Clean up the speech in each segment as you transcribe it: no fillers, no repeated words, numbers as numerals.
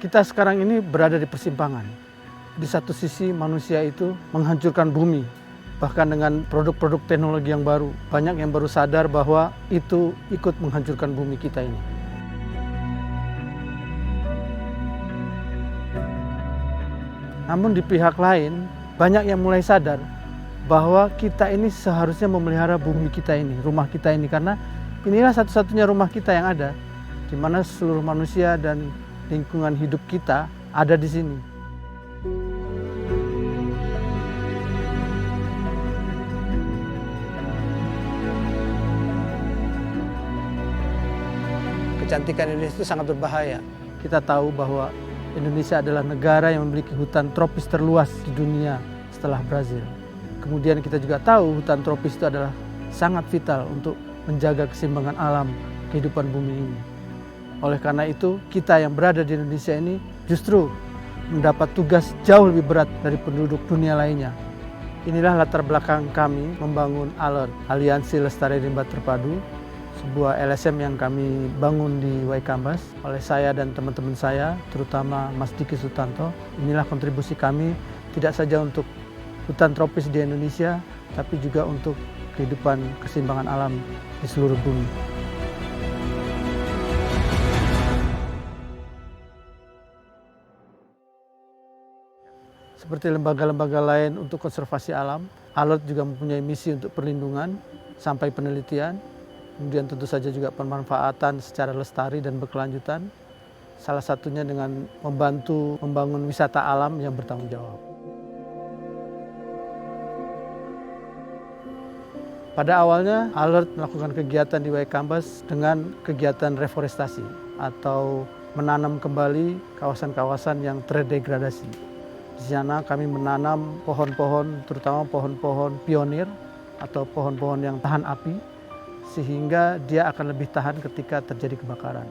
Kita sekarang ini berada di persimpangan. Di satu sisi manusia itu menghancurkan bumi, bahkan dengan produk-produk teknologi yang baru. Banyak yang baru sadar bahwa itu ikut menghancurkan bumi kita ini. Namun di pihak lain, banyak yang mulai sadar bahwa kita ini seharusnya memelihara bumi kita ini, rumah kita ini. Karena inilah satu-satunya rumah kita yang ada, di mana seluruh manusia dan lingkungan hidup kita ada di sini. Kecantikan Indonesia itu sangat berbahaya. Kita tahu bahwa Indonesia adalah negara yang memiliki hutan tropis terluas di dunia setelah Brazil. Kemudian kita juga tahu hutan tropis itu adalah sangat vital untuk menjaga keseimbangan alam kehidupan bumi ini. Oleh karena itu, kita yang berada di Indonesia ini justru mendapat tugas jauh lebih berat dari penduduk dunia lainnya. Inilah latar belakang kami membangun ALERT, Aliansi Lestari Rimba Terpadu, sebuah LSM yang kami bangun di Waikambas oleh saya dan teman-teman saya, terutama Mas Diki Sutanto. Inilah kontribusi kami tidak saja untuk hutan tropis di Indonesia, tapi juga untuk kehidupan keseimbangan alam di seluruh bumi. Seperti lembaga-lembaga lain untuk konservasi alam, ALERT juga mempunyai misi untuk perlindungan sampai penelitian, kemudian tentu saja juga pemanfaatan secara lestari dan berkelanjutan, salah satunya dengan membantu membangun wisata alam yang bertanggung jawab. Pada awalnya, ALERT melakukan kegiatan di Waikambas dengan kegiatan reforestasi atau menanam kembali kawasan-kawasan yang terdegradasi. Di sana kami menanam pohon-pohon, terutama pohon-pohon pionir atau pohon-pohon yang tahan api, sehingga dia akan lebih tahan ketika terjadi kebakaran.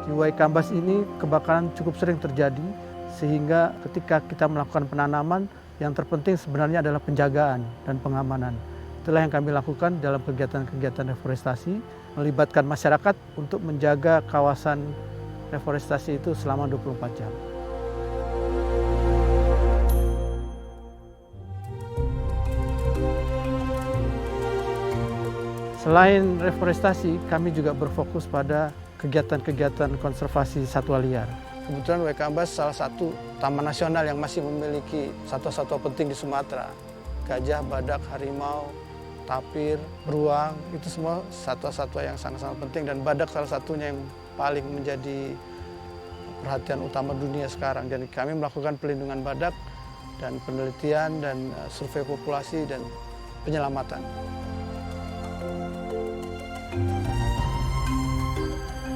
Di Waikambas ini kebakaran cukup sering terjadi, sehingga ketika kita melakukan penanaman, yang terpenting sebenarnya adalah penjagaan dan pengamanan. Itulah yang kami lakukan dalam kegiatan-kegiatan reforestasi, melibatkan masyarakat untuk menjaga kawasan reforestasi itu selama 24 jam. Selain reforestasi, kami juga berfokus pada kegiatan-kegiatan konservasi satwa liar. Kebetulan Waikambas salah satu taman nasional yang masih memiliki satwa-satwa penting di Sumatera. Gajah, badak, harimau, tapir, beruang, itu semua satwa-satwa yang sangat-sangat penting, dan badak salah satunya yang paling menjadi perhatian utama dunia sekarang. Jadi kami melakukan pelindungan badak dan penelitian dan survei populasi dan penyelamatan.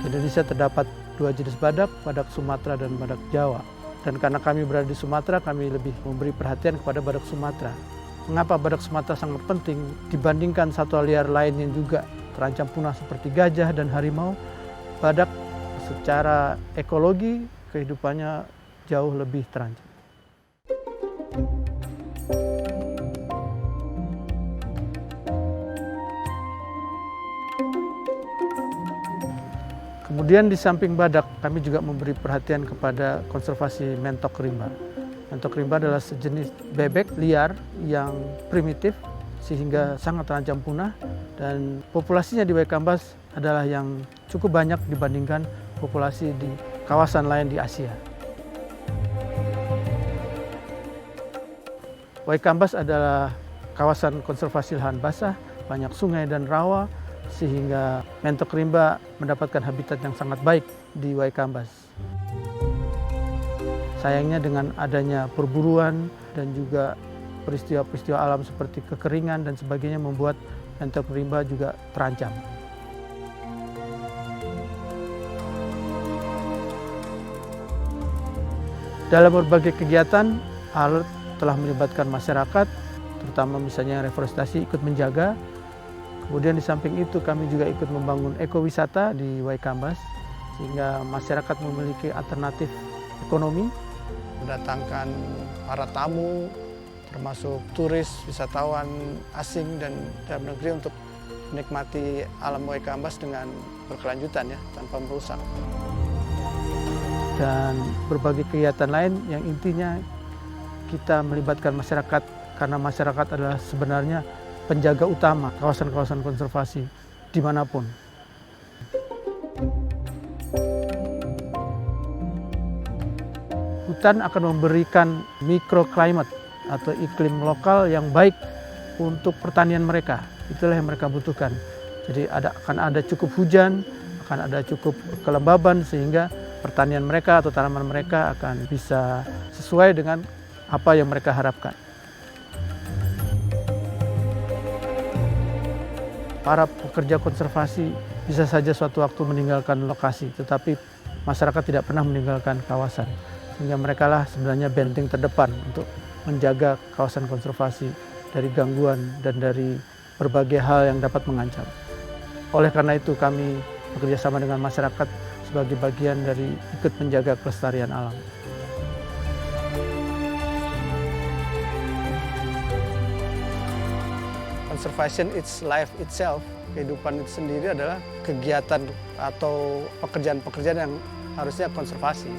Di Indonesia terdapat 2 jenis badak, badak Sumatera dan badak Jawa. Dan karena kami berada di Sumatera, kami lebih memberi perhatian kepada badak Sumatera. Mengapa badak Sumatera sangat penting dibandingkan satwa liar lain yang juga terancam punah seperti gajah dan harimau? Badak secara ekologi kehidupannya jauh lebih terancam. Kemudian di samping badak, kami juga memberi perhatian kepada konservasi mentok rimba. Mentok rimba adalah sejenis bebek liar yang primitif sehingga sangat terancam punah, dan populasinya di Waikambas adalah yang cukup banyak dibandingkan populasi di kawasan lain di Asia. Waikambas adalah kawasan konservasi lahan basah, banyak sungai dan rawa, sehingga mentok rimba mendapatkan habitat yang sangat baik di Waikambas. Sayangnya dengan adanya perburuan dan juga peristiwa-peristiwa alam seperti kekeringan dan sebagainya membuat mentok rimba juga terancam. Dalam berbagai kegiatan, ALERT telah melibatkan masyarakat, terutama misalnya reforestasi ikut menjaga. Kemudian di samping itu kami juga ikut membangun ekowisata di Waikambas, sehingga masyarakat memiliki alternatif ekonomi, mendatangkan para tamu, termasuk turis, wisatawan asing dan dalam negeri untuk menikmati alam Waikambas dengan berkelanjutan ya, tanpa merusak. Dan berbagai kegiatan lain yang intinya kita melibatkan masyarakat, karena masyarakat adalah sebenarnya penjaga utama kawasan-kawasan konservasi dimanapun. Hutan akan memberikan microclimate atau iklim lokal yang baik untuk pertanian mereka. Itulah yang mereka butuhkan. Jadi akan ada cukup hujan, akan ada cukup kelembaban sehingga pertanian mereka atau tanaman mereka akan bisa sesuai dengan apa yang mereka harapkan. Para pekerja konservasi bisa saja suatu waktu meninggalkan lokasi, tetapi masyarakat tidak pernah meninggalkan kawasan. Sehingga mereka lah sebenarnya benteng terdepan untuk menjaga kawasan konservasi dari gangguan dan dari berbagai hal yang dapat mengancam. Oleh karena itu kami bekerja sama dengan masyarakat sebagai bagian dari ikut menjaga kelestarian alam. Conservation it's life itself, kehidupan itu sendiri adalah kegiatan atau pekerjaan-pekerjaan yang harusnya konservasi.